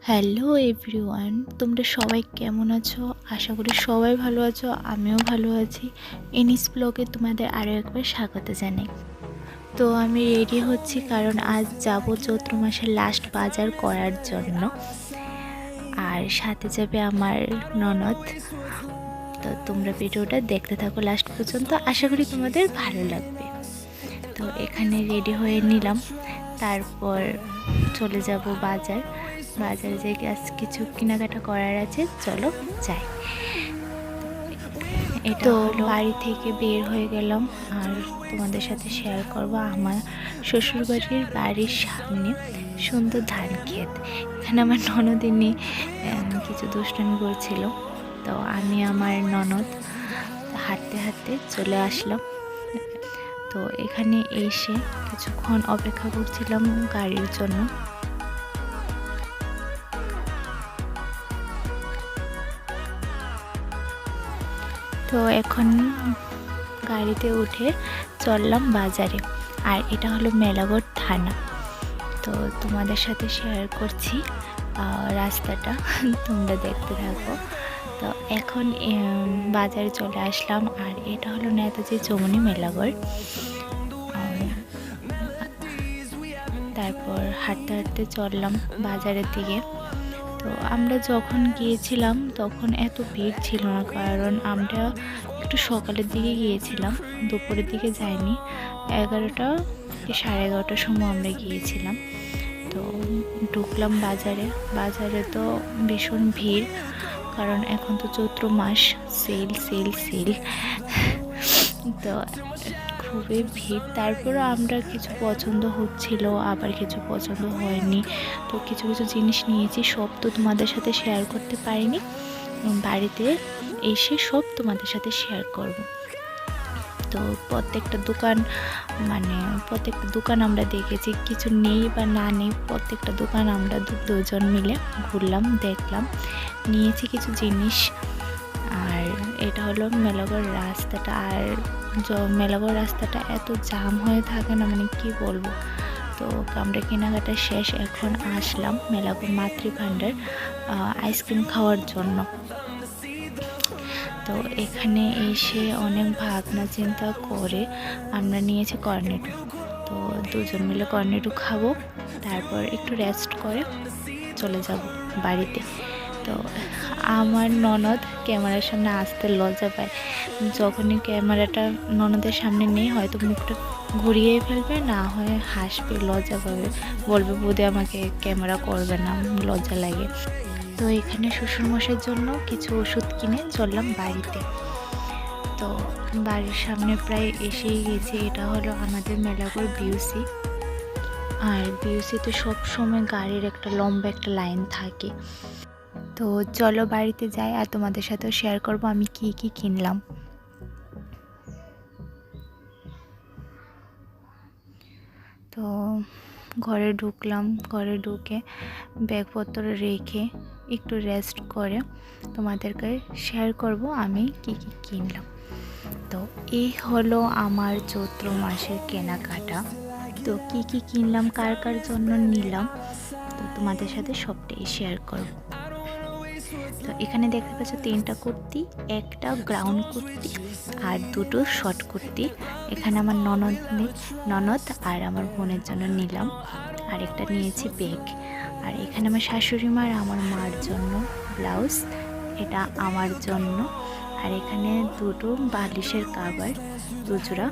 Hello everyone, তোমরা সবাই কেমন আছো? আশা করি সবাই ভালো আছো, আমিও ভালো আছি। এনিস ব্লগে তোমাদের আরও একবার স্বাগত জানাই। তো আমি রেডি হচ্ছি কারণ আজ যাব চৈত্র মাসের লাস্ট বাজার করার জন্য, আর সাথে যাবে আমার ননদ। তো তোমরা ভিডিওটা দেখতে থাকো লাস্ট পর্যন্ত, আশা করি তোমাদের ভালো লাগবে। তো এখানে রেডি হয়ে নিলাম, তারপর চলে যাব বাজারে যে কিছু কেনাকাটা করার আছে, চলো যাই। এটা বাড়ি থেকে বের হয়ে গেলাম, আর তোমাদের সাথে শেয়ার করব আমার বাড়ির সামনে সুন্দর ধান ক্ষেত। এখানে আমার ননদিনী কিছু দুষ্টামি করছিল, তো আমি আমার ননদ হাঁটতে হাঁটতে চলে আসলাম। তো এখানে এসে কিছুক্ষণ অপেক্ষা করছিলাম গাড়ির জন্য। তো এখন গাড়িতে উঠে চললাম বাজারে, আর এটা হলো মেলাগড় থানা। তো তোমাদের সাথে শেয়ার করছি রাস্তাটা, তোমরা দেখতে থাকো। তো এখন বাজারে চলে আসলাম, আর এটা হলো নেতাজি যমুনা মেলাগড়। তারপর হাঁটতে হাঁটতে চললাম বাজারের দিকে। তো আমরা যখন গিয়েছিলাম তখন এত ভিড় ছিল না, কারণ আমরা একটু সকালের দিকে গিয়েছিলাম, দুপুরের দিকে যাইনি। 11টা কি 11:30টার সময় আমরা গিয়েছিলাম। তো ঢুকলাম বাজারে তো ভীষণ ভিড়, কারণ এখন তো চৈত্র মাস, সেল সেল সেল তো খুবই ভিড়। তারপরে আমরা কিছু পছন্দ হচ্ছিল, আবার কিছু পছন্দ হয়নি। তো কিছু কিছু জিনিস নিয়েছি, সব তো তোমাদের সাথে শেয়ার করতে পারিনি, বাড়িতে এসে সব তোমাদের সাথে শেয়ার করব। তো প্রত্যেকটা দোকান আমরা দেখেছি, কিছু নেই বা না নেই, প্রত্যেকটা দোকান আমরা দুজন মিলে ঘুরলাম, দেখলাম, নিয়েছি কিছু জিনিস। আর এটা হলো মেলাগড় রাস্তাটা, আর মেলাগড় রাস্তাটা এত জাম হয়ে থাকে না, মানে কি বলবো। তো আমরা কেনাকাটা শেষ, এখন আসলাম মেলাগড় মাতৃভাণ্ডার আইসক্রিম খাওয়ার জন্য। তো এখানে এসে অনেক ভাবনা চিন্তা করে আমরা নিয়েছি কর্নেটো। তো দুজন মিলে কর্নেটো খাবো, তারপর একটু রেস্ট করে চলে যাব বাড়িতে। তো আমার ননদ ক্যামেরার সামনে আসতে লজ্জা পায়, যখনই ক্যামেরাটা ননদের সামনে নেই হয়তো মুখটা ঘুরিয়ে ফেলবে, না হয় হাসবে, লজ্জা পাবে, বলবে বোধে আমাকে ক্যামেরা করবে না, লজ্জা লাগে। তো এখানে শ্বশুরমশাইয়ের জন্য কিছু ওষুধ কিনে চললাম বাড়িতে। তো বাড়ির সামনে প্রায় এসেই গেছি। এটা হলো আমাদের মেলাগড় বিউসি, আর বিউসিতে সবসময় গাড়ির একটা লম্বা একটা লাইন থাকে। তো চলো বাড়িতে যাই, আর তোমাদের সাথেও শেয়ার করব আমি কি কি কিনলাম। তো ঘরে ঢুকলাম, ঘরে ঢুকে ব্যাগপত্র রেখে একটু রেস্ট করে তোমাদেরকে শেয়ার করব আমি কি কি কিনলাম। তো এই হলো আমার চৈত্র মাসের কেনাকাটা। তো কি কি কিনলাম, কার কার জন্য নিলাম, তো তোমাদের সাথে সবটাই শেয়ার করব। তো এখানে দেখতে পাচ্ছ 3টা কুর্তি, একটা গ্রাউন্ড কুর্তি আর 2টো শর্ট কুর্তি। এখানে আমার ননদ আর আমার বোনের জন্য নিলাম, আর একটা নিয়েছি ব্যাগ। আর এখানে আমার শাশুড়ি মা আর আমার মার জন্য ব্লাউজ, এটা আমার জন্য। আর এখানে 2টো বালিশের কাভার, 2 জোড়া।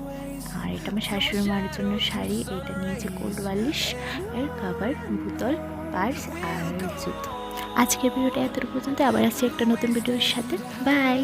আর এটা আমার শাশুড়ি মার জন্য শাড়ি, এটা নিয়েছি কোল্ড বালিশ এর কাভার, বোতল, পার্স আর জুতো। আজকের ভিডিওটা এত পর্যন্ত, আবার আসছি একটা নতুন ভিডিওর সাথে। বাই।